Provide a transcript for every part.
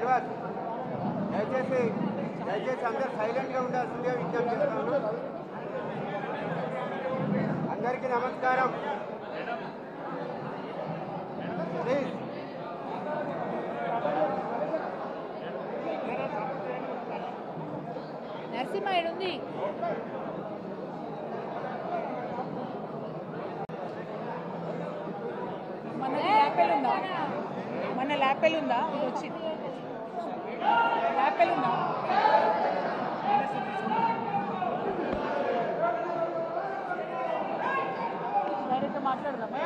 శ్రీనివాస్ దయచేసి అందరూ సైలెంట్గా ఉండాల్సిందిగా విజ్ఞప్తి చేస్తున్నాను. అందరికీ నమస్కారం. ప్లీజ్ నరసింహ ఉంది. మన ల్యాపెల్ ఉందా? ఇది వచ్చింది ల్యాపెల్ ఉందా? డైరెక్ట్గా మాట్లాడదామా?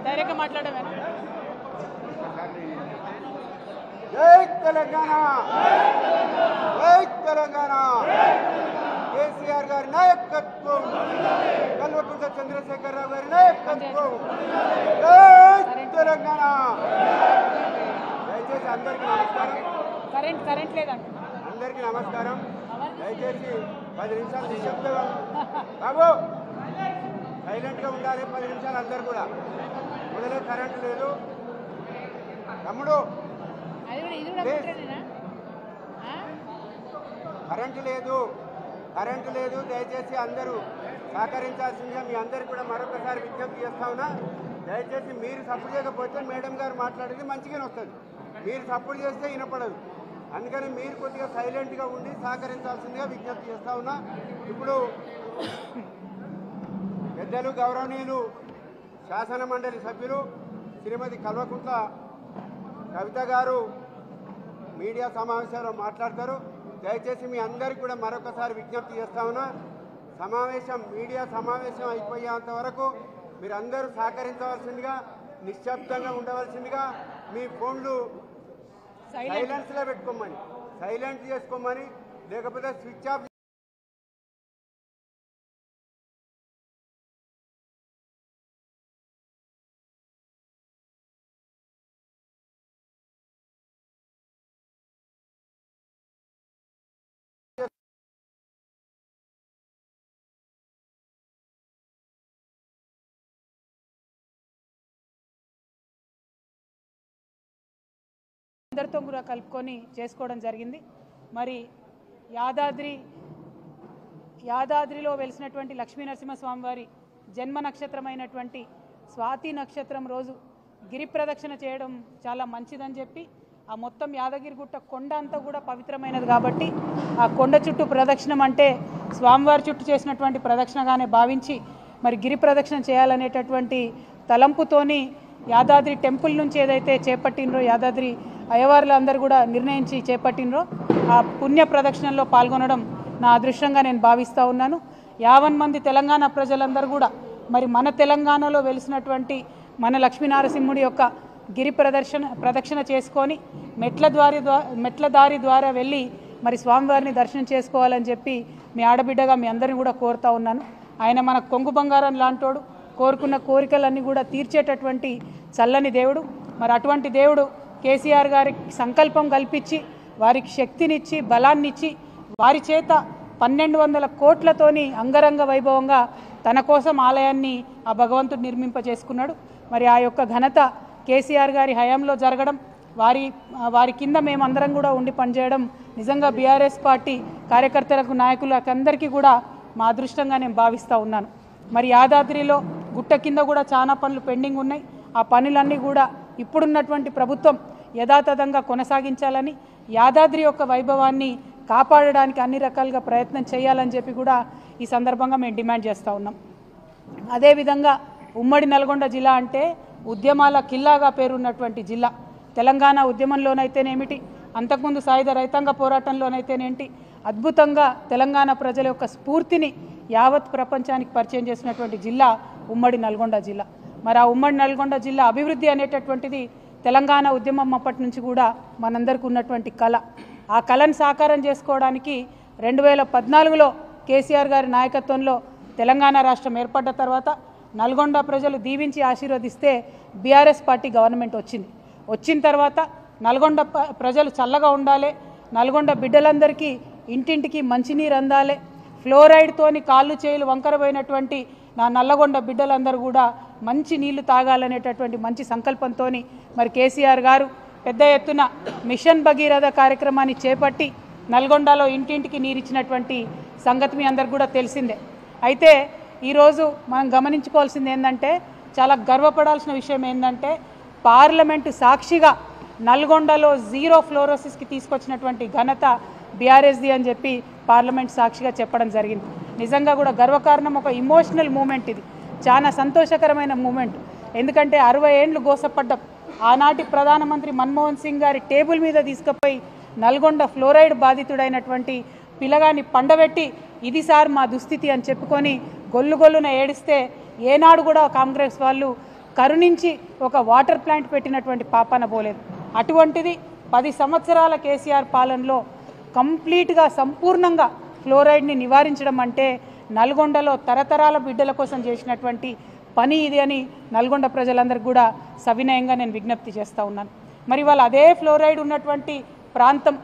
డైరెక్ట్గా మాట్లాడమేనా? జై తెలంగాణ, జై తెలంగాణ. కేసీఆర్ గారి నాయకత్వం, కల్వకుంట్ల చంద్రశేఖరరావు గారి నాయకత్వం. జై తెలంగాణ. దయచేసి అందరికీ నమస్కారం. కరెంట్ లేదంట. అందరికీ నమస్కారం. దయచేసి 10 నిమిషాలు నిశ్శబ్దంగా బాబు సైలెంట్గా ఉండాలి. 10 నిమిషాలు అందరు కూడా. మొదలే కరెంటు లేదు తమ్ముడు, కరెంటు లేదు. దయచేసి అందరూ సహకరించాల్సిందిగా మీ అందరికీ కూడా మరొకసారి విజ్ఞప్తి చేస్తా ఉన్నా. దయచేసి మీరు సపోర్ట్ చేయకపోతే మేడం గారు మాట్లాడేది మంచిగానే వస్తుంది, మీరు సపోర్ట్ చేస్తే వినపడదు. అందుకని మీరు కొద్దిగా సైలెంట్గా ఉండి సహకరించాల్సిందిగా విజ్ఞప్తి చేస్తా ఉన్నా. ఇప్పుడు పెద్దలు గౌరవనీయులు శాసన మండలి సభ్యులు శ్రీమతి కల్వకుంట్ల కవిత గారు మీడియా సమావేశంలో మాట్లాడతారు. దయచేసి మీ అందరికీ కూడా మరొకసారి విజ్ఞప్తి చేస్తా ఉన్నా. మీడియా సమావేశం అయిపోయేంత వరకు మీరందరూ సహకరించవలసిందిగా, నిశ్శబ్దంగా ఉండవలసిందిగా, మీ ఫోన్లు సైలెన్స్లో పెట్టుకోమని, సైలెంట్ చేసుకోమని, లేకపోతే స్విచ్ ఆఫ్ అందరితో కూడా కలుపుకొని చేసుకోవడం జరిగింది. మరి యాదాద్రిలో వెలిసినటువంటి లక్ష్మీ నరసింహస్వామి వారి జన్మ నక్షత్రమైనటువంటి స్వాతి నక్షత్రం రోజు గిరి ప్రదక్షిణ చేయడం చాలా మంచిదని చెప్పి, ఆ మొత్తం యాదగిరిగుట్ట కొండ అంతా కూడా పవిత్రమైనది కాబట్టి ఆ కొండ చుట్టూ ప్రదక్షిణం అంటే స్వామివారి చుట్టూ చేసినటువంటి ప్రదక్షిణగానే భావించి మరి గిరి ప్రదక్షిణ చేయాలనేటటువంటి తలంపుతోని యాదాద్రి టెంపుల్ నుంచి ఏదైతే చేపట్టినరో, యాదాద్రి అయ్యవార్లు అందరూ కూడా నిర్ణయించి చేపట్టినరో ఆ పుణ్య ప్రదక్షిణలో పాల్గొనడం నా అదృష్టంగా నేను భావిస్తూ ఉన్నాను. 50 మంది తెలంగాణ ప్రజలందరూ కూడా మరి మన తెలంగాణలో వెలిసినటువంటి మన లక్ష్మీనరసింహుడి యొక్క గిరి ప్రదక్షిణ చేసుకొని మెట్ల దారి ద్వారా వెళ్ళి మరి స్వామివారిని దర్శనం చేసుకోవాలని చెప్పి మీ ఆడబిడ్డగా మీ అందరిని కూడా కోరుతా ఉన్నాను. ఆయన మన కొంగు బంగారం లాంటోడు, కోరుకున్న కోరికలన్నీ కూడా తీర్చేటటువంటి చల్లని దేవుడు. మరి అటువంటి దేవుడు కేసీఆర్ గారికి సంకల్పం కల్పించి, వారికి శక్తినిచ్చి, బలాన్నిచ్చి, వారి చేత 1200 కోట్లతోని అంగరంగ వైభవంగా తన కోసం ఆలయాన్ని ఆ భగవంతుడు నిర్మింపజేసుకున్నాడు. మరి ఆ యొక్క ఘనత కేసీఆర్ గారి హయాంలో జరగడం, వారి కింద మేమందరం కూడా ఉండి పనిచేయడం నిజంగా బీఆర్ఎస్ పార్టీ కార్యకర్తలకు, నాయకులకు అందరికీ కూడా మా అదృష్టంగా నేను భావిస్తూ ఉన్నాను. మరి యాదాద్రిలో గుట్ట కింద కూడా చాలా పనులు పెండింగ్ ఉన్నాయి. ఆ పనులన్నీ కూడా ఇప్పుడున్నటువంటి ప్రభుత్వం యథాతథంగా కొనసాగించాలని, యాదాద్రి యొక్క వైభవాన్ని కాపాడడానికి అన్ని రకాలుగా ప్రయత్నం చేయాలని చెప్పి కూడా ఈ సందర్భంగా మేము డిమాండ్ చేస్తూ ఉన్నాం. అదేవిధంగా ఉమ్మడి నల్గొండ జిల్లా అంటే ఉద్యమాల కిల్లాగా పేరున్నటువంటి జిల్లా. తెలంగాణ ఉద్యమంలోనైతేనేమిటి, అంతకుముందు సాయుధ రైతాంగ పోరాటంలోనైతేనేంటి, అద్భుతంగా తెలంగాణ ప్రజల యొక్క స్ఫూర్తిని యావత్ ప్రపంచానికి పరిచయం చేసినటువంటి జిల్లా ఉమ్మడి నల్గొండ జిల్లా. మరి ఆ ఉమ్మడి నల్గొండ జిల్లా అభివృద్ధి అనేటటువంటిది తెలంగాణ ఉద్యమం అప్పటి నుంచి కూడా మనందరికీ ఉన్నటువంటి కళ. ఆ కళను సాకారం చేసుకోవడానికి 2014లో కేసీఆర్ గారి నాయకత్వంలో తెలంగాణ రాష్ట్రం ఏర్పడ్డ తర్వాత నల్గొండ ప్రజలు దీవించి ఆశీర్వదిస్తే బీఆర్ఎస్ పార్టీ గవర్నమెంట్ వచ్చిన తర్వాత నల్గొండ ప్రజలు చల్లగా ఉండాలి, నల్గొండ బిడ్డలందరికీ ఇంటింటికి మంచినీరు అందాలి, ఫ్లోరైడ్తోని కాళ్ళు చేతులు వంకరపోయినటువంటి నా నల్లగొండ బిడ్డలందరూ కూడా మంచి నీళ్లు తాగాలనేటటువంటి మంచి సంకల్పంతో మరి కేసీఆర్ గారు పెద్ద ఎత్తున మిషన్ భగీరథ కార్యక్రమాన్ని చేపట్టి నల్గొండలో ఇంటింటికి నీరిచ్చినటువంటి సంగతి మీ అందరికి కూడా తెలిసిందే. అయితే ఈరోజు మనం గమనించుకోవాల్సింది ఏంటంటే, చాలా గర్వపడాల్సిన విషయం ఏంటంటే, పార్లమెంటు సాక్షిగా నల్గొండలో జీరో ఫ్లోరోసిస్కి తీసుకొచ్చినటువంటి ఘనత బీఆర్ఎస్ది అని చెప్పి పార్లమెంట్ సాక్షిగా చెప్పడం జరిగింది. నిజంగా కూడా గర్వకారణం, ఒక ఇమోషనల్ మూమెంట్. ఇది చాలా సంతోషకరమైన మూమెంట్. ఎందుకంటే 60 ఏండ్లు గోసపడ్డం, ఆనాటి ప్రధానమంత్రి మన్మోహన్ సింగ్ గారి టేబుల్ మీద తీసుకుపోయి నల్గొండ ఫ్లోరైడ్ బాధితుడైనటువంటి పిల్లగాన్ని పండబెట్టి ఇది సార్ మా దుస్థితి అని చెప్పుకొని గొల్లున ఏడిస్తే ఏనాడు కూడా కాంగ్రెస్ వాళ్ళు కరుణించి ఒక వాటర్ ప్లాంట్ పెట్టినటువంటి పాపాన పోలేదు. అటువంటిది 10 సంవత్సరాల కేసీఆర్ పాలనలో కంప్లీట్గా సంపూర్ణంగా ఫ్లోరైడ్ని నివారించడం అంటే నల్గొండలో తరతరాల బిడ్డల కోసం చేసినటువంటి పని ఇది అని నల్గొండ ప్రజలందరికీ కూడా సవినయంగా నేను విజ్ఞప్తి చేస్తూ ఉన్నాను. మరి వాళ్ళు అదే ఫ్లోరైడ్ ఉన్నటువంటి ప్రాంతం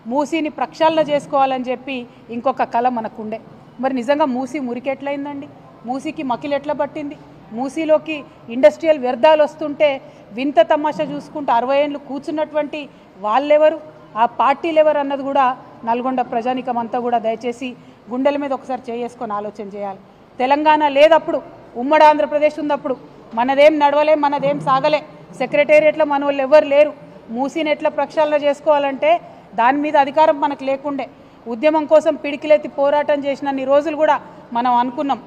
మూసీని ప్రక్షాళన చేసుకోవాలని చెప్పి ఇంకొక కళ మనకుండే. మరి నిజంగా మూసీ మురికెట్లయిందండి? మూసీకి మకిలెట్ల పట్టింది? మూసీలోకి ఇండస్ట్రియల్ వ్యర్థాలు వస్తుంటే వింత తమాషా చూసుకుంటూ 60 ఏళ్ళు కూర్చున్నటువంటి వాళ్ళెవరు, ఆ పార్టీలు ఎవరు అన్నది కూడా నల్గొండ ప్రజానికం అంతా కూడా దయచేసి గుండెల మీద ఒకసారి చేసుకొని ఆలోచన చేయాలి. తెలంగాణ లేదప్పుడు, ఉమ్మడి ఆంధ్రప్రదేశ్ ఉన్నప్పుడు మనదేం నడవలే, మనదేం సాగలే, సెక్రటేరియట్లో మన వాళ్ళు ఎవరు లేరు. మూసీని ఎట్లా ప్రక్షాళన చేసుకోవాలంటే దాని మీద అధికారం మనకు లేకుండే. ఉద్యమం కోసం పిడికిలెత్తి పోరాటం చేసినన్ని రోజులు కూడా మనం అనుకున్నాం,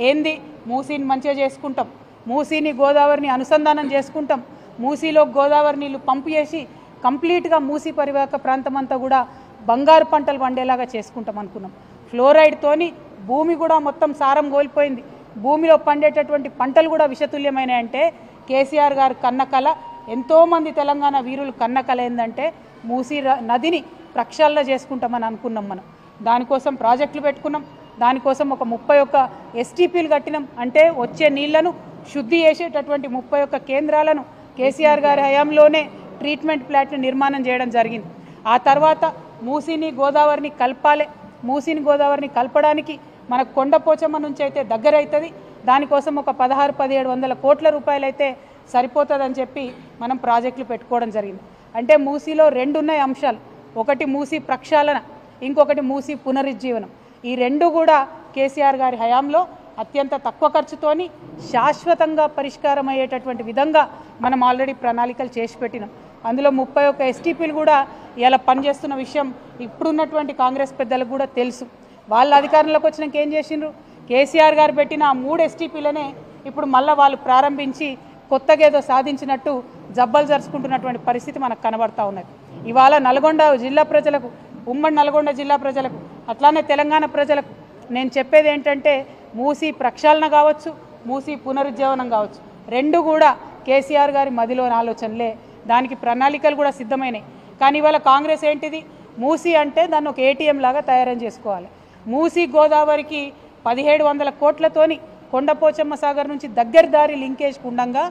ఏంది మూసీని మంచిగా చేసుకుంటాం, మూసీని గోదావరిని అనుసంధానం చేసుకుంటాం, మూసీలో గోదావరి నీళ్లు పంపు చేసి కంప్లీట్గా మూసీ పరివాహక ప్రాంతం అంతా కూడా బంగారు పంటలు పండేలాగా చేసుకుంటాం అనుకున్నాం. ఫ్లోరైడ్తోని భూమి కూడా మొత్తం సారం కోల్పోయింది. భూమిలో పండేటటువంటి పంటలు కూడా విషతుల్యమైనాయంటే కేసీఆర్ గారు కన్నకల, ఎంతోమంది తెలంగాణ వీరులు కన్నకల ఏంటంటే మూసీ నదిని ప్రక్షాళన చేసుకుంటామని అనుకున్నాం. మనం దానికోసం ప్రాజెక్టులు పెట్టుకున్నాం, దానికోసం ఒక 31 STPలు కట్టినాం. అంటే వచ్చే నీళ్లను శుద్ధి చేసేటటువంటి 31 కేంద్రాలను కేసీఆర్ గారి హయాంలోనే ట్రీట్మెంట్ ప్లాంట్ని నిర్మాణం చేయడం జరిగింది. ఆ తర్వాత మూసీని గోదావరిని కలపాలి. మూసీని గోదావరిని కలపడానికి మనకు కొండపోచమ్మ నుంచి అయితే దగ్గర అవుతుంది. దానికోసం ఒక 1600-1700 కోట్ల రూపాయలు అయితే సరిపోతుందని చెప్పి మనం ప్రాజెక్టులు పెట్టుకోవడం జరిగింది. అంటే మూసీలో 2 ఉన్నాయి అంశాలు. ఒకటి మూసీ ప్రక్షాళన, ఇంకొకటి మూసీ పునరుజ్జీవనం. ఈ 2 కూడా కేసీఆర్ గారి హయాంలో అత్యంత తక్కువ ఖర్చుతోని శాశ్వతంగా పరిష్కారం అయ్యేటటువంటి విధంగా మనం ఆల్రెడీ ప్రణాళికలు చేసి పెట్టినాం. అందులో 31 STPలు కూడా ఇలా పనిచేస్తున్న విషయం ఇప్పుడున్నటువంటి కాంగ్రెస్ పెద్దలకు కూడా తెలుసు. వాళ్ళ అధికారంలోకి వచ్చినాక ఏం చేసిండ్రు? కేసీఆర్ గారు పెట్టిన ఆ 3 STPలనే ఇప్పుడు మళ్ళీ వాళ్ళు ప్రారంభించి కొత్తగా ఏదో సాధించినట్టు జబ్బలు జరుచుకుంటున్నటువంటి పరిస్థితి మనకు కనబడతా ఉన్నది. ఇవాళ నల్గొండ జిల్లా ప్రజలకు, ఉమ్మడి నల్గొండ జిల్లా ప్రజలకు, అట్లానే తెలంగాణ ప్రజలకు నేను చెప్పేది ఏంటంటే, మూసీ ప్రక్షాళన కావచ్చు, మూసీ పునరుజ్జీవనం కావచ్చు, 2 కూడా కేసీఆర్ గారి మదిలోని ఆలోచనలే. దానికి ప్రణాళికలు కూడా సిద్ధమైనాయి. కానీ ఇవాళ కాంగ్రెస్ ఏంటిది, మూసీ అంటే దాన్ని ఒక ATM లాగా తయారు చేసుకోవాలి. మూసీ గోదావరికి 1700 కోట్లతోని కొండపోచమ్మ సాగర్ నుంచి దగ్గర దారి లింకేజ్ ఉండంగా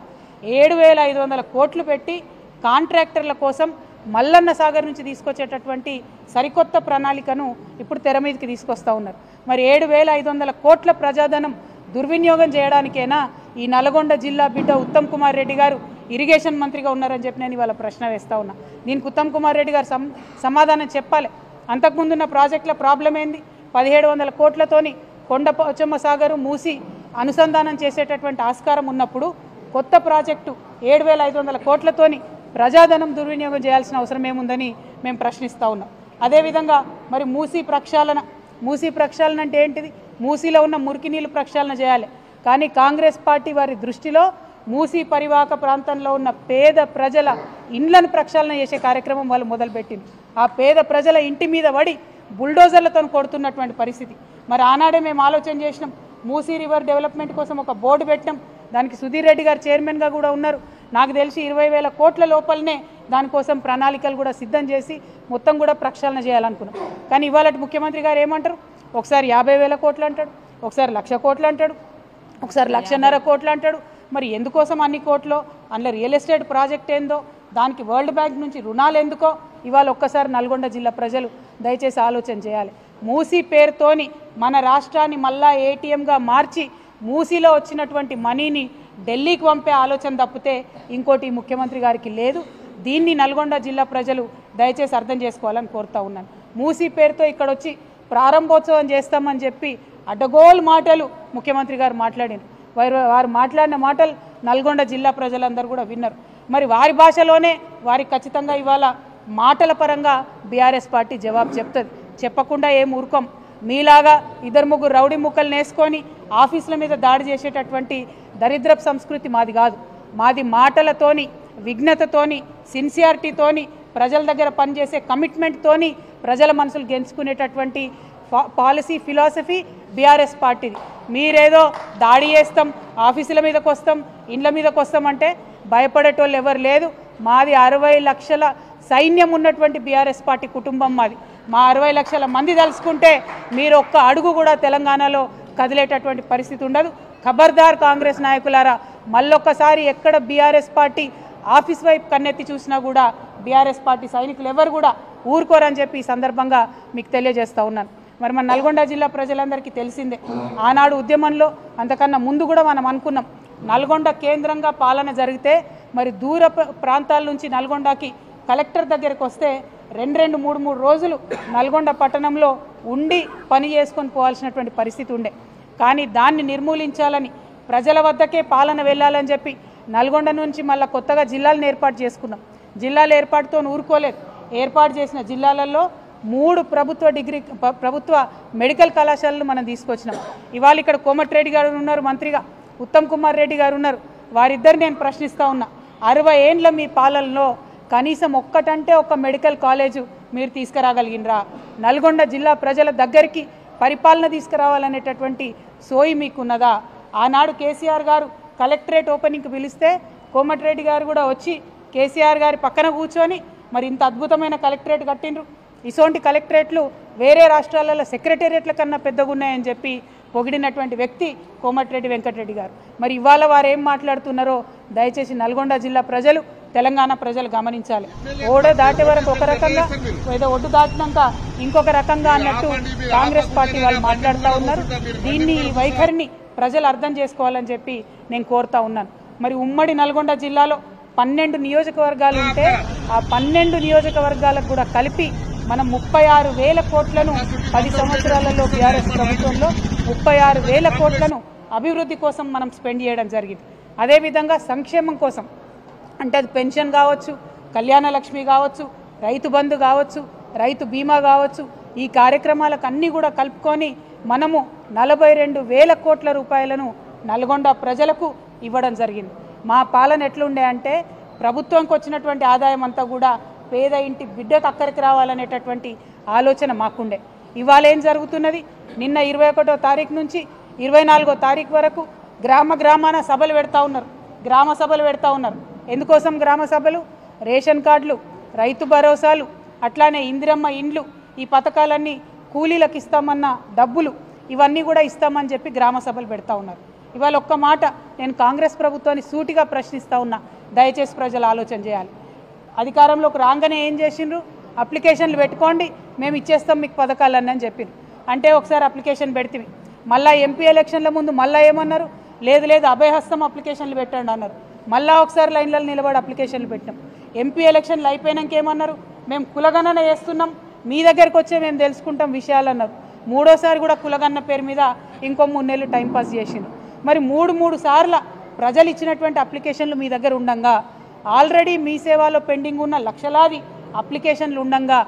7500 కోట్లు పెట్టి కాంట్రాక్టర్ల కోసం మల్లన్న సాగర్ నుంచి తీసుకొచ్చేటటువంటి సరికొత్త ప్రణాళికను ఇప్పుడు తెర మీదకి తీసుకొస్తూ ఉన్నారు. మరి 7500 కోట్ల ప్రజాధనం దుర్వినియోగం చేయడానికైనా ఈ నల్గొండ జిల్లా బిడ్డ ఉత్తమ్ కుమార్ రెడ్డి గారు ఇరిగేషన్ మంత్రిగా ఉన్నారని చెప్పి నేను ఇవాళ ప్రశ్న వేస్తూ ఉన్నా. దీనికి ఉత్తమ్ కుమార్ రెడ్డి గారు సమాధానం చెప్పాలి. అంతకుముందున్న ప్రాజెక్టుల ప్రాబ్లం ఏంది? 1700 కోట్లతోని కొండపోచమ్మ సాగరు మూసి అనుసంధానం చేసేటటువంటి ఆస్కారం ఉన్నప్పుడు కొత్త ప్రాజెక్టు 7500 కోట్లతోని ప్రజాధనం దుర్వినియోగం చేయాల్సిన అవసరం ఏముందని మేము ప్రశ్నిస్తూ ఉన్నాం. అదేవిధంగా మరి మూసీ ప్రక్షాళన అంటే ఏంటిది? మూసీలో ఉన్న మురికి నీళ్లు ప్రక్షాళన చేయాలి. కానీ కాంగ్రెస్ పార్టీ వారి దృష్టిలో మూసీ పరివాహక ప్రాంతంలో ఉన్న పేద ప్రజల ఇండ్లను ప్రక్షాళన చేసే కార్యక్రమం వాళ్ళు మొదలుపెట్టింది. ఆ పేద ప్రజల ఇంటి మీద పడి బుల్డోజర్లతో కొడుతున్నటువంటి పరిస్థితి. మరి ఆనాడే మేము ఆలోచన చేసినాం, మూసీ రివర్ డెవలప్మెంట్ కోసం ఒక బోర్డు పెట్టినాం. దానికి సుధీర్ రెడ్డి గారు చైర్మన్గా కూడా ఉన్నారు. నాకు తెలిసి 20,000 కోట్ల లోపలనే దానికోసం ప్రణాళికలు కూడా సిద్ధం చేసి మొత్తం కూడా ప్రక్షాళన చేయాలనుకున్నాం. కానీ ఇవాళ ముఖ్యమంత్రి గారు ఏమంటారు? ఒకసారి 50,000 కోట్లు అంటాడు, ఒకసారి 1,00,000 కోట్లు అంటాడు, ఒకసారి 1,50,000 కోట్లు అంటాడు. మరి ఎందుకోసం అన్ని కోట్లు? అందులో రియల్ ఎస్టేట్ ప్రాజెక్ట్ ఏందో, దానికి వరల్డ్ బ్యాంక్ నుంచి రుణాలు ఎందుకో ఇవాళ ఒక్కసారి నల్గొండ జిల్లా ప్రజలు దయచేసి ఆలోచన చేయాలి. మూసీ పేరుతోని మన రాష్ట్రాన్ని మళ్ళా ATMగా మార్చి మూసీలో వచ్చినటువంటి మనీని ఢిల్లీకి పంపే ఆలోచన తప్పితే ఇంకోటి ముఖ్యమంత్రి గారికి లేదు. దీన్ని నల్గొండ జిల్లా ప్రజలు దయచేసి అర్థం చేసుకోవాలని కోరుతా ఉన్నాను. మూసీ పేరుతో ఇక్కడ వచ్చి ప్రారంభోత్సవం చేస్తామని చెప్పి అడ్డగోలు మాటలు ముఖ్యమంత్రి గారు మాట్లాడారు. వారు మాట్లాడిన మాటలు నల్గొండ జిల్లా ప్రజలందరూ కూడా విన్నారు. మరి వారి భాషలోనే వారికి ఖచ్చితంగా ఇవాళ మాటల పరంగా బీఆర్ఎస్ పార్టీ జవాబు చెప్తుంది. చెప్పకుండా ఏం ఊరుకోం. మీలాగా ఇద్దరు ముగ్గురు రౌడీ ముక్కలు నేసుకొని ఆఫీసుల మీద దాడి చేసేటటువంటి దరిద్రపు సంస్కృతి మాది కాదు. మాది మాటలతోని, విఘ్నతతోని, సిన్సియారిటీతోని, ప్రజల దగ్గర పనిచేసే కమిట్మెంట్తోని ప్రజల మనసులు గెలుచుకునేటటువంటి పాలసీ ఫిలాసఫీ బీఆర్ఎస్ పార్టీది. మీరేదో దాడి చేస్తాం, ఆఫీసుల మీదకి వస్తాం, ఇండ్ల మీదకి వస్తామంటే భయపడేటోళ్ళు ఎవరు లేదు. మాది 60 లక్షల సైన్యం ఉన్నటువంటి బీఆర్ఎస్ పార్టీ కుటుంబం మాది. మా 60 లక్షల మంది తలుసుకుంటే మీరు ఒక్క అడుగు కూడా తెలంగాణలో కదిలేటటువంటి పరిస్థితి ఉండదు. ఖబర్దార్ కాంగ్రెస్ నాయకులారా, మళ్ళొక్కసారి ఎక్కడ బీఆర్ఎస్ పార్టీ ఆఫీస్ వైపు కన్నెత్తి చూసినా కూడా బీఆర్ఎస్ పార్టీ సైనికులు ఎవరు కూడా ఊరుకోరని చెప్పి ఈ సందర్భంగా మీకు తెలియజేస్తూ ఉన్నాను. మరి మన నల్గొండ జిల్లా ప్రజలందరికీ తెలిసిందే, ఆనాడు ఉద్యమంలో అంతకన్నా ముందు కూడా మనం అనుకున్నాం నల్గొండ కేంద్రంగా పాలన జరిగితే మరి దూర ప్రాంతాల నుంచి నల్గొండకి కలెక్టర్ దగ్గరికి వస్తే 2-3 రోజులు నల్గొండ పట్టణంలో ఉండి పని చేసుకొని పోవాల్సినటువంటి పరిస్థితి ఉండే. కానీ దాన్ని నిర్మూలించాలని, ప్రజల వద్దకే పాలన వెళ్ళాలని చెప్పి నల్గొండ నుంచి మళ్ళీ కొత్తగా జిల్లాలను ఏర్పాటు చేసుకున్నాం. జిల్లాల ఏర్పాటుతో ఊరుకోలేదు. ఏర్పాటు చేసిన జిల్లాలలో 3 ప్రభుత్వ మెడికల్ కళాశాలలు మనం తీసుకొచ్చినాం. ఇవాళ ఇక్కడ కోమటిరెడ్డి గారు ఉన్నారు మంత్రిగా, ఉత్తమ్ కుమార్ రెడ్డి గారు ఉన్నారు. వారిద్దరు నేను ప్రశ్నిస్తూ ఉన్నా, 60 ఏండ్ల మీ పాలనలో కనీసం ఒక్కటంటే ఒక మెడికల్ కాలేజు మీరు తీసుకురాగలిగినరా? నల్గొండ జిల్లా ప్రజల దగ్గరికి పరిపాలన తీసుకురావాలనేటటువంటి సోయి మీకున్నదా? ఆనాడు కేసీఆర్ గారు కలెక్టరేట్ ఓపెనింగ్కి పిలిస్తే కోమటిరెడ్డి గారు కూడా వచ్చి కేసీఆర్ గారి పక్కన కూర్చొని మరి ఇంత అద్భుతమైన కలెక్టరేట్ కట్టిండ్రు, ఇసోంటి కలెక్టరేట్లు వేరే రాష్ట్రాలలో సెక్రటేరియట్ల కన్నా పెద్దగా ఉన్నాయని చెప్పి పొగిడినటువంటి వ్యక్తి కోమటిరెడ్డి వెంకటరెడ్డి గారు. మరి ఇవాళ వారు ఏం మాట్లాడుతున్నారో దయచేసి నల్గొండ జిల్లా ప్రజలు, తెలంగాణ ప్రజలు గమనించాలి. ఓడ దాటే వరకు ఒక రకంగా, ఏదో ఒడ్డు దాటినాక ఇంకొక రకంగా అన్నట్టు కాంగ్రెస్ పార్టీ వాళ్ళు మాట్లాడుతూ ఉన్నారు. దీన్ని, ఈ వైఖరిని ప్రజలు అర్థం చేసుకోవాలని చెప్పి నేను కోరుతా ఉన్నాను. మరి ఉమ్మడి నల్గొండ జిల్లాలో 12 నియోజకవర్గాలు ఉంటే ఆ 12 నియోజకవర్గాలకు కూడా కలిపి మనం 36,000 కోట్లను 10 సంవత్సరాలలో బీఆర్ఎస్ ప్రభుత్వంలో 36,000 కోట్లను అభివృద్ధి కోసం మనం స్పెండ్ చేయడం జరిగింది. అదేవిధంగా సంక్షేమం కోసం, అంటే అది పెన్షన్ కావచ్చు, కళ్యాణ లక్ష్మి కావచ్చు, రైతు బంధు కావచ్చు, రైతు బీమా కావచ్చు, ఈ కార్యక్రమాలకు అన్నీ కూడా కలుపుకొని మనము 42,000 కోట్ల రూపాయలను నల్గొండ ప్రజలకు ఇవ్వడం జరిగింది. మా పాలన ఎట్లుండే అంటే ప్రభుత్వంకి వచ్చినటువంటి ఆదాయం అంతా కూడా పేద ఇంటి బిడ్డకు అక్కడికి రావాలనేటటువంటి ఆలోచన మాకుండే. ఇవాళ ఏం జరుగుతున్నది? నిన్న 21వ తారీఖు నుంచి 24వ తారీఖు వరకు గ్రామాన సభలు పెడతా ఉన్నారు, గ్రామ సభలు పెడతా ఉన్నారు. ఎందుకోసం గ్రామ సభలు? రేషన్ కార్డులు, రైతు భరోసాలు, అట్లానే ఇందిరమ్మ ఇండ్లు, ఈ పథకాలన్నీ కూలీలకు ఇస్తామన్న డబ్బులు ఇవన్నీ కూడా ఇస్తామని చెప్పి గ్రామ సభలు పెడతా ఉన్నారు. ఇవాళ ఒక్క మాట నేను కాంగ్రెస్ ప్రభుత్వాన్ని సూటిగా ప్రశ్నిస్తూ ఉన్నా, దయచేసి ప్రజలు ఆలోచన చేయాలి. అధికారంలోకి రాగానే ఏం చేసిండ్రు? అప్లికేషన్లు పెట్టుకోండి, మేము ఇచ్చేస్తాం మీకు పథకాలన్నీ అని చెప్పిండ్రు. అంటే ఒకసారి అప్లికేషన్ పెడితే మళ్ళీ ఎంపీ ఎలక్షన్ల ముందు మళ్ళీ ఏమన్నారు? లేదు అభయహస్తం అప్లికేషన్లు పెట్టండి అన్నారు. మళ్ళీ ఒకసారి లైన్లలో నిలబడి అప్లికేషన్లు పెట్టాం. ఎంపీ ఎలక్షన్లు అయిపోయాక ఏమన్నారు? మేము కులగణన చేస్తున్నాం, మీ దగ్గరికి వచ్చే మేము తెలుసుకుంటాం విషయాలు అన్నారు. మూడోసారి కూడా కులగణన పేరు మీద ఇంకో 3 నెలలు టైంపాస్ చేసిండ్రు. మరి 3 సార్ల ప్రజలు ఇచ్చినటువంటి అప్లికేషన్లు మీ దగ్గర ఉండంగా, ఆల్రెడీ మీ సేవలో పెండింగ్ ఉన్న లక్షలాది అప్లికేషన్లు ఉండంగా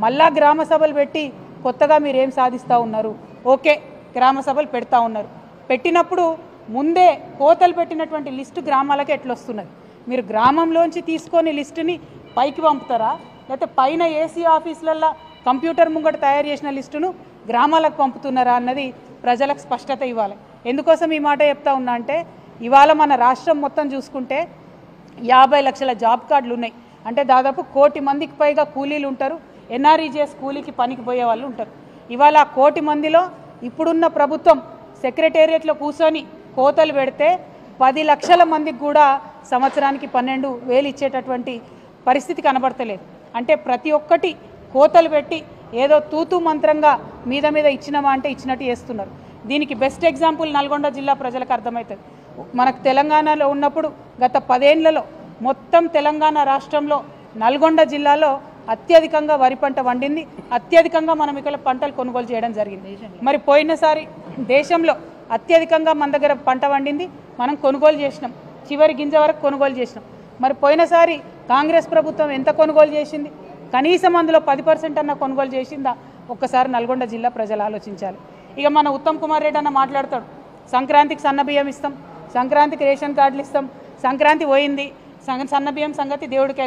మళ్ళా గ్రామ సభలు పెట్టి కొత్తగా మీరు ఏం సాధిస్తూ ఉన్నారు? ఓకే, గ్రామ సభలు పెడతా ఉన్నారు. పెట్టినప్పుడు ముందే కోతలు పెట్టినటువంటి లిస్టు గ్రామాలకు ఎట్లొస్తున్నది? మీరు గ్రామంలోంచి తీసుకొని లిస్టుని పైకి పంపుతారా, లేకపోతే పైన ఏసీ ఆఫీసులల్లో కంప్యూటర్ ముంగట తయారు చేసిన లిస్టును గ్రామాలకు పంపుతున్నారా అన్నది ప్రజలకు స్పష్టత ఇవ్వాలి. ఎందుకోసం ఈ మాట చెప్తా ఉన్నా అంటే, ఇవాళ మన రాష్ట్రం మొత్తం చూసుకుంటే 50 లక్షల జాబ్ కార్డులు ఉన్నాయి. అంటే దాదాపు 1 కోటి మందికి పైగా కూలీలు ఉంటారు, ఎన్ఆర్ఈజీఎస్ కూలీకి పనికి పోయే వాళ్ళు ఉంటారు. ఇవాళ 1 కోటి మందిలో ఇప్పుడున్న ప్రభుత్వం సెక్రటేరియట్లో కూర్చొని కోతలు పెడితే 10 లక్షల మందికి కూడా సంవత్సరానికి 12,000 ఇచ్చేటటువంటి పరిస్థితి కనబడతలేదు. అంటే ప్రతి ఒక్కటి కోతలు పెట్టి ఏదో తూతూ మంత్రంగా మీద ఇచ్చినామా అంటే ఇచ్చినట్టు చేస్తున్నారు. దీనికి బెస్ట్ ఎగ్జాంపుల్ నల్గొండ జిల్లా ప్రజలకు అర్థమవుతుంది. మనకు తెలంగాణలో ఉన్నప్పుడు గత 10 ఏళ్లలో మొత్తం తెలంగాణ రాష్ట్రంలో నల్గొండ జిల్లాలో అత్యధికంగా వరి పంట వండింది, అత్యధికంగా మనం ఇక్కడ పంటలు కొనుగోలు చేయడం జరిగింది. మరి పోయినసారి దేశంలో అత్యధికంగా మన దగ్గర పంట వండింది, మనం కొనుగోలు చేసినాం, చివరి గింజ వరకు కొనుగోలు చేసినాం. మరి పోయినసారి కాంగ్రెస్ ప్రభుత్వం ఎంత కొనుగోలు చేసింది? కనీసం అందులో 10% అన్న కొనుగోలు చేసిందా? ఒక్కసారి నల్గొండ జిల్లా ప్రజలు ఆలోచించాలి. ఇక మన ఉత్తమ్ కుమార్ రెడ్డి అన్న మాట్లాడతాడు, సంక్రాంతికి సన్నబియ్యం ఇస్తాం, సంక్రాంతికి రేషన్ కార్డులు ఇస్తాం, సంక్రాంతి పోయింది, సన్నబియ్యం సంగతి దేవుడికి,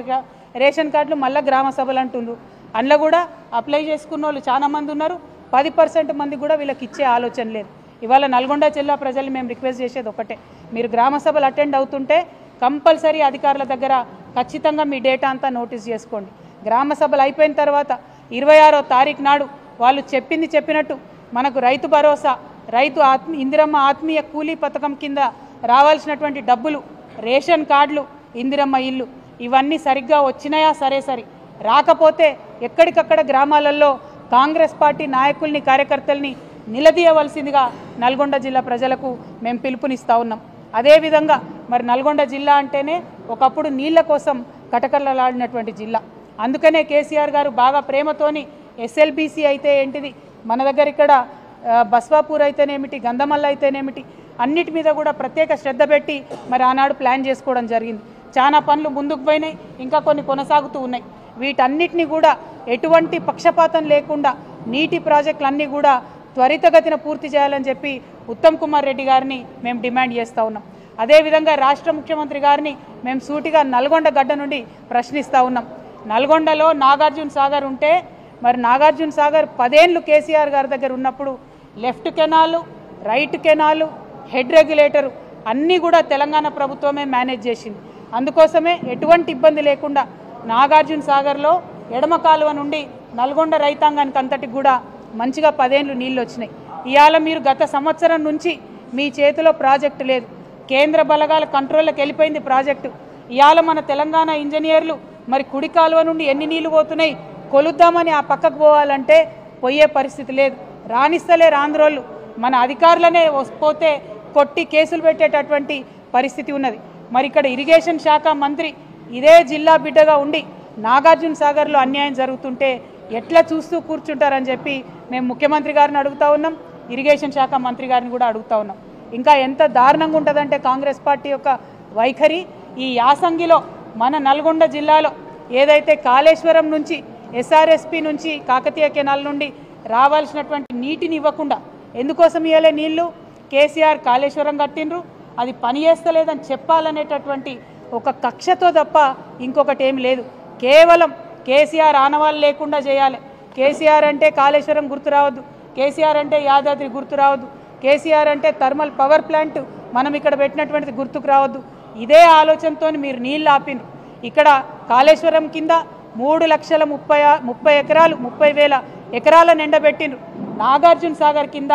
రేషన్ కార్డులు మళ్ళీ గ్రామ సభలు అంటుండ్రు. అందులో కూడా అప్లై చేసుకున్న వాళ్ళు చాలా మంది ఉన్నారు, 10% మంది కూడా వీళ్ళకి ఇచ్చే ఆలోచన లేదు. ఇవాళ నల్గొండ జిల్లా ప్రజల్ని మేము రిక్వెస్ట్ చేసేది ఒకటే, మీరు గ్రామ సభలు అటెండ్ అవుతుంటే కంపల్సరీ అధికారుల దగ్గర ఖచ్చితంగా మీ డేటా అంతా నోటీస్ చేసుకోండి. గ్రామ సభలు అయిపోయిన తర్వాత 26వ తారీఖు నాడు వాళ్ళు చెప్పినట్టు మనకు రైతు భరోసా, ఇందిరమ్మ ఆత్మీయ కూలీ పథకం కింద రావాల్సినటువంటి డబ్బులు, రేషన్ కార్డులు, ఇందిరమ్మ ఇల్లు ఇవన్నీ సరిగ్గా వచ్చినాయా? సరే రాకపోతే ఎక్కడికక్కడ గ్రామాలలో కాంగ్రెస్ పార్టీ నాయకుల్ని, కార్యకర్తల్ని నిలదీయవలసిందిగా నల్గొండ జిల్లా ప్రజలకు మేము పిలుపునిస్తూ ఉన్నాం. అదేవిధంగా మరి నల్గొండ జిల్లా అంటేనే ఒకప్పుడు నీళ్ల కోసం కటకళ్ళలాడినటువంటి జిల్లా. అందుకనే కేసీఆర్ గారు బాగా ప్రేమతోని ఎస్ఎల్బీసీ అయితే ఏంటిది, మన దగ్గర ఇక్కడ బస్వాపూర్ అయితేనేమిటి, గంధమల్ల అయితేనేమిటి, అన్నిటి మీద కూడా ప్రత్యేక శ్రద్ధ పెట్టి మరి ఆనాడు ప్లాన్ చేసుకోవడం జరిగింది. చాలా పనులు ముందుకు పోయినాయి, ఇంకా కొన్ని కొనసాగుతూ ఉన్నాయి. వీటన్నిటిని కూడా ఎటువంటి పక్షపాతం లేకుండా నీటి ప్రాజెక్టులన్నీ కూడా త్వరితగతిన పూర్తి చేయాలని చెప్పి ఉత్తమ్ కుమార్ రెడ్డి గారిని మేము డిమాండ్ చేస్తూ ఉన్నాం. అదేవిధంగా రాష్ట్ర ముఖ్యమంత్రి గారిని మేము సూటిగా నల్గొండ గడ్డ నుండి ప్రశ్నిస్తూ ఉన్నాం. నల్గొండలో నాగార్జున సాగర్ ఉంటే మరి నాగార్జున సాగర్ 10 ఏళ్ళు కేసీఆర్ గారి దగ్గర ఉన్నప్పుడు left canal, right canal, head regulator అన్నీ కూడా తెలంగాణ ప్రభుత్వమే మేనేజ్ చేసింది. అందుకోసమే ఎటువంటి ఇబ్బంది లేకుండా నాగార్జున సాగర్లో ఎడమ కాలువ నుండి నల్గొండ రైతాంగానికి అంతటికి కూడా మంచిగా 10 ఏళ్ళు నీళ్ళు వచ్చినాయి. ఇవాళ మీరు గత సంవత్సరం నుంచి మీ చేతిలో ప్రాజెక్టు లేదు, కేంద్ర బలగాల కంట్రోల్లోకి వెళ్ళిపోయింది ప్రాజెక్టు. ఇవాళ మన తెలంగాణ ఇంజనీర్లు మరి కుడి కాలువ నుండి ఎన్ని నీళ్లు పోతున్నాయి కొలుద్దామని ఆ పక్కకు పోవాలంటే పోయే పరిస్థితి లేదు. రానిస్తలేరు ఆంధ్రోళ్ళు, మన అధికారులనే పోతే కొట్టి కేసులు పెట్టేటటువంటి పరిస్థితి ఉన్నది. మరి ఇక్కడ ఇరిగేషన్ శాఖ మంత్రి ఇదే జిల్లా బిడ్డగా ఉండి నాగార్జున సాగర్లో అన్యాయం జరుగుతుంటే ఎట్లా చూస్తూ కూర్చుంటారని చెప్పి మేము ముఖ్యమంత్రి గారిని అడుగుతా ఉన్నాం, ఇరిగేషన్ శాఖ మంత్రి గారిని కూడా అడుగుతా ఉన్నాం. ఇంకా ఎంత దారుణంగా ఉంటుందంటే కాంగ్రెస్ పార్టీ యొక్క వైఖరి, ఈ యాసంగిలో మన నల్గొండ జిల్లాలో ఏదైతే కాళేశ్వరం నుంచి, ఎస్ఆర్ఎస్పి నుంచి, కాకతీయ కెనాల్ నుండి రావాల్సినటువంటి నీటిని ఇవ్వకుండా ఎందుకోసం ఇవ్వలే నీళ్లు? కేసీఆర్ కాళేశ్వరం కట్టిండ్రు, అది పని చేస్తలేదని చెప్పాలనేటటువంటి ఒక కక్షతో తప్ప ఇంకొకటి ఏం లేదు. కేవలం కేసీఆర్ ఆనవాళ్ళు లేకుండా చేయాలి. కేసీఆర్ అంటే కాళేశ్వరం గుర్తు రావద్దు, కేసీఆర్ అంటే యాదాద్రి గుర్తు రావద్దు, కేసీఆర్ అంటే థర్మల్ పవర్ ప్లాంట్ మనం ఇక్కడ పెట్టినటువంటిది గుర్తుకు రావద్దు. ఇదే ఆలోచనతో మీరు నీళ్ళు ఆపినరు. ఇక్కడ కాళేశ్వరం కింద 3,30,000 ఎకరాల నిండబెట్టినరు. నాగార్జున సాగర్ కింద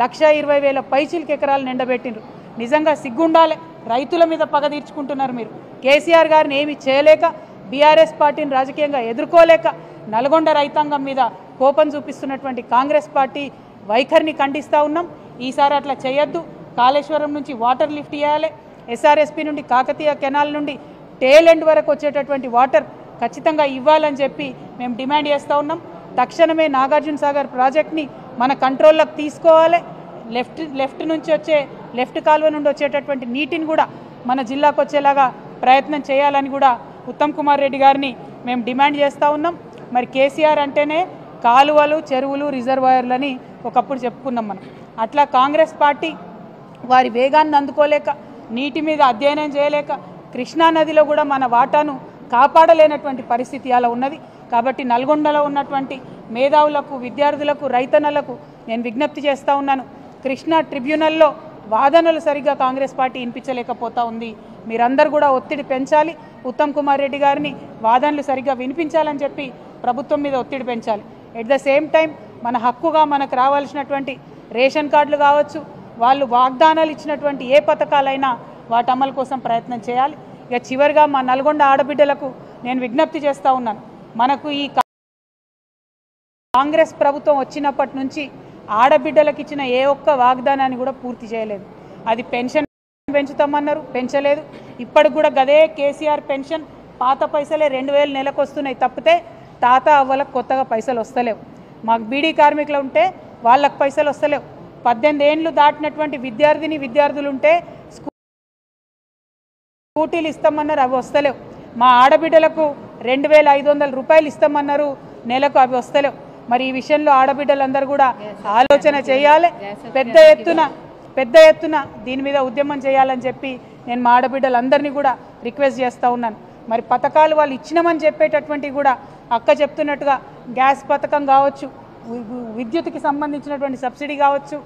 1,20,000 పైచిలకు ఎకరాలు నిండబెట్టినరు. నిజంగా సిగ్గుండాలి, రైతుల మీద పగ తీర్చుకుంటున్నారు మీరు. కేసీఆర్ గారిని ఏమి చేయలేక, బీఆర్ఎస్ పార్టీని రాజకీయంగా ఎదుర్కోలేక నల్గొండ రైతాంగం మీద కోపం చూపిస్తున్నటువంటి కాంగ్రెస్ పార్టీ వైఖరిని ఖండిస్తూ ఉన్నాం. ఈసారి అట్లా చేయొద్దు. కాళేశ్వరం నుంచి వాటర్ లిఫ్ట్ చేయాలి, ఎస్ఆర్ఎస్పి నుండి కాకతీయ కెనాల్ నుండి టేల్ ఎండ్ వరకు వచ్చేటటువంటి వాటర్ ఖచ్చితంగా ఇవ్వాలని చెప్పి మేము డిమాండ్ చేస్తూ ఉన్నాం. తక్షణమే నాగార్జున సాగర్ ప్రాజెక్ట్ని మన కంట్రోల్లోకి తీసుకోవాలి. లెఫ్ట్ కాలువ నుండి వచ్చేటటువంటి నీటిని కూడా మన జిల్లాకు వచ్చేలాగా ప్రయత్నం చేయాలని కూడా ఉత్తమ్ కుమార్ రెడ్డి గారిని మేము డిమాండ్ చేస్తూ ఉన్నాం. మరి కేసీఆర్ అంటేనే కాలువలు, చెరువులు, రిజర్వాయర్లని ఒకప్పుడు చెప్పుకున్నాం మనం. అట్లా కాంగ్రెస్ పార్టీ వారి వేగాన్ని అందుకోలేక, నీటి మీద అధ్యయనం చేయలేక, కృష్ణానదిలో కూడా మన వాటాను కాపాడలేనటువంటి పరిస్థితి అలా ఉన్నది. కాబట్టి నల్గొండలో ఉన్నటువంటి మేధావులకు, విద్యార్థులకు, రైతన్నలకు నేను విజ్ఞప్తి చేస్తూ ఉన్నాను, కృష్ణా ట్రిబ్యునల్లో వాదనలు సరిగ్గా కాంగ్రెస్ పార్టీ వినిపించలేకపోతా ఉంది. మీరందరూ కూడా ఒత్తిడి పెంచాలి, ఉత్తమ్ కుమార్ రెడ్డి గారిని వాదనలు సరిగ్గా వినిపించాలని చెప్పి ప్రభుత్వం మీద ఒత్తిడి పెంచాలి. ఎట్ ద సేమ్ టైం మన హక్కుగా మనకు రావాల్సినటువంటి రేషన్ కార్డులు కావచ్చు, వాళ్ళు వాగ్దానాలు ఇచ్చినటువంటి ఏ పథకాలైనా వాటి అమలు కోసం ప్రయత్నం చేయాలి. ఇక చివరిగా మా నల్గొండ ఆడబిడ్డలకు నేను విజ్ఞప్తి చేస్తూ ఉన్నాను, మనకు ఈ కాంగ్రెస్ ప్రభుత్వం వచ్చినప్పటి నుంచి ఆడబిడ్డలకు ఇచ్చిన ఏ ఒక్క వాగ్దానాన్ని కూడా పూర్తి చేయలేదు. అది పెన్షన్ పెంచుతామన్నారు, పెంచలేదు. ఇప్పటికి కూడా గదే కేసీఆర్ పెన్షన్ పాత పైసలే 2000 నెలకు వస్తున్నాయి తప్పితే తాత అవ్వలకు కొత్తగా పైసలు వస్తలేవు. మాకు బీడీ కార్మికులు ఉంటే వాళ్ళకు పైసలు వస్తలేవు. 18 ఏళ్ళు దాటినటువంటి విద్యార్థులు ఉంటే స్కూటీలు ఇస్తామన్నారు, అవి వస్తలేవు. మా ఆడబిడ్డలకు 2500 రూపాయలు ఇస్తామన్నారు నెలకు, అవి వస్తలేవు. మరి ఈ విషయంలో ఆడబిడ్డలందరూ కూడా ఆలోచన చేయాలి. పెద్ద ఎత్తున దీని మీద ఉద్యమం చేయాలని చెప్పి నేను మా ఆడబిడ్డలందరినీ కూడా రిక్వెస్ట్ చేస్తూ ఉన్నాను. మరి పథకాలు వాళ్ళు ఇచ్చినామని చెప్పేటటువంటి కూడా అక్క చెప్తున్నట్టుగా గ్యాస్ పథకం కావచ్చు, విద్యుత్కి సంబంధించినటువంటి సబ్సిడీ కావచ్చు,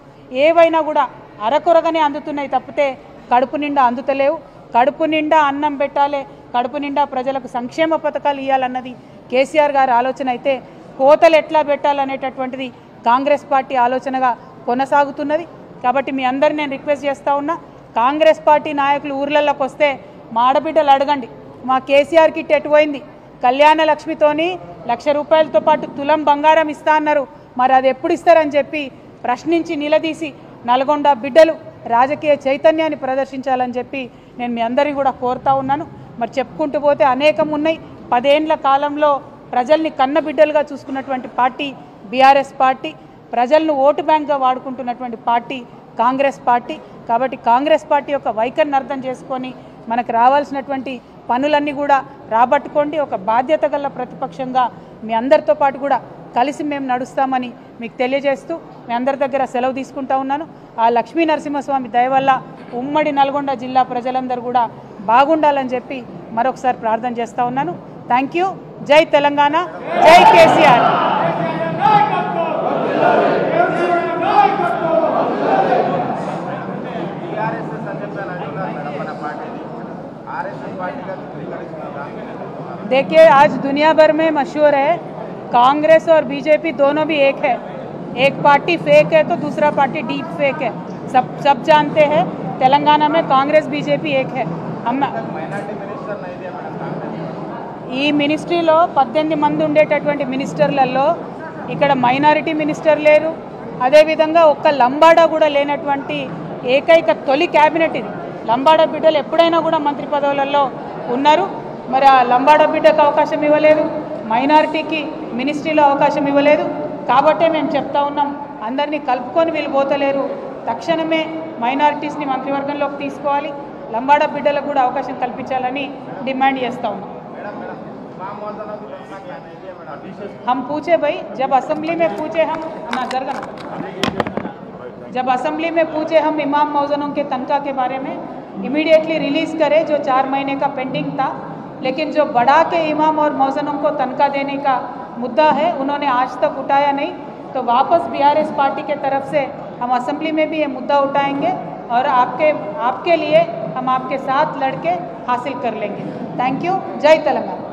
ఏవైనా కూడా అరకొరగానే అందుతున్నాయి తప్పితే కడుపు నిండా అందుతలేవు. కడుపు నిండా అన్నం పెట్టాలి, కడుపు నిండా ప్రజలకు సంక్షేమ పథకాలు ఇవ్వాలన్నది కేసీఆర్ గారి ఆలోచన అయితే కోతలు ఎట్లా పెట్టాలనేటటువంటిది కాంగ్రెస్ పార్టీ ఆలోచనగా కొనసాగుతున్నది. కాబట్టి మీ అందరినీ నేను రిక్వెస్ట్ చేస్తూ ఉన్నా, కాంగ్రెస్ పార్టీ నాయకులు ఊర్లలోకి వస్తే మా ఆడబిడ్డలు అడగండి, మా కేసీఆర్ కిట్ ఎటుపోయింది, కళ్యాణ లక్ష్మితోని 1,00,000 రూపాయలతో పాటు తులం బంగారం ఇస్తా అన్నారు, మరి అది ఎప్పుడు ఇస్తారని చెప్పి ప్రశ్నించి నిలదీసి నల్గొండ బిడ్డలు రాజకీయ చైతన్యాన్ని ప్రదర్శించాలని చెప్పి నేను మీ అందరినీ కూడా కోరుతా ఉన్నాను. మరి చెప్పుకుంటూ పోతే అనేకం ఉన్నాయి. 10 ఏళ్ల కాలంలో ప్రజల్ని కన్నబిడ్డలుగా చూసుకున్నటువంటి పార్టీ బీఆర్ఎస్ పార్టీ, ప్రజలను ఓటు బ్యాంక్గా వాడుకుంటున్నటువంటి పార్టీ కాంగ్రెస్ పార్టీ. కాబట్టి కాంగ్రెస్ పార్టీ యొక్క వైఖరిని అర్థం చేసుకొని మనకు రావాల్సినటువంటి పనులన్నీ కూడా రాబట్టుకోండి. ఒక బాధ్యత గల ప్రతిపక్షంగా మీ అందరితో పాటు కూడా కలిసి మేము నడుస్తామని మీకు తెలియజేస్తూ మీ అందరి దగ్గర సెలవు తీసుకుంటా ఉన్నాను. ఆ లక్ష్మీ నరసింహస్వామి దయ వల్ల ఉమ్మడి నల్గొండ జిల్లా ప్రజలందరూ కూడా బాగుండాలని చెప్పి మరొకసారి ప్రార్థన చేస్తూ ఉన్నాను. Thank you. జై తెలంగాణ, జై కేసీఆర్. देखिए, आज दुनिया भर में मशहूर है, कांग्रेस और बीजेपी दोनों भी एक है. एक पार्टी फेक है तो दूसरा पार्टी डीप फेक है. सब जानते हैं तेलंगाना में कांग्रेस बीजेपी एक है. हम ఈ మినిస్ట్రీలో 18 మంది ఉండేటటువంటి మినిస్టర్లలో ఇక్కడ మైనారిటీ మినిస్టర్ లేరు. అదేవిధంగా ఒక్క లంబాడా కూడా లేనటువంటి ఏకైక తొలి క్యాబినెట్ ఇది. లంబాడా బిడ్డలు ఎప్పుడైనా కూడా మంత్రి పదవులలో ఉన్నారు. మరి ఆ లంబాడా బిడ్డకు అవకాశం ఇవ్వలేదు, మైనారిటీకి మినిస్ట్రీలో అవకాశం ఇవ్వలేదు. కాబట్టే మేము చెప్తా ఉన్నాం, అందరినీ కలుపుకొని వీళ్ళు పోతలేరు, తక్షణమే మైనారిటీస్ని మంత్రివర్గంలోకి తీసుకోవాలి, లంబాడా బిడ్డలకు కూడా అవకాశం కల్పించాలని డిమాండ్ చేస్తూ ఉన్నాం. हम पूछे भाई, जब असेंबली में पूछे हम जब असेंबली में पूछे हम इमाम मौजनों के तनख्वाह के बारे में इमीडिएटली रिलीज़ करें जो 4 महीने का पेंडिंग था. लेकिन जो बढ़ा के इमाम और मौजनों को तनख्वाह देने का मुद्दा है उन्होंने आज तक उठाया नहीं. तो वापस बीआरएस पार्टी के तरफ से हम असेंबली में भी ये मुद्दा उठाएंगे और आपके लिए हम आपके साथ लड़के हासिल कर लेंगे. Thank you. जय तेलंगाना.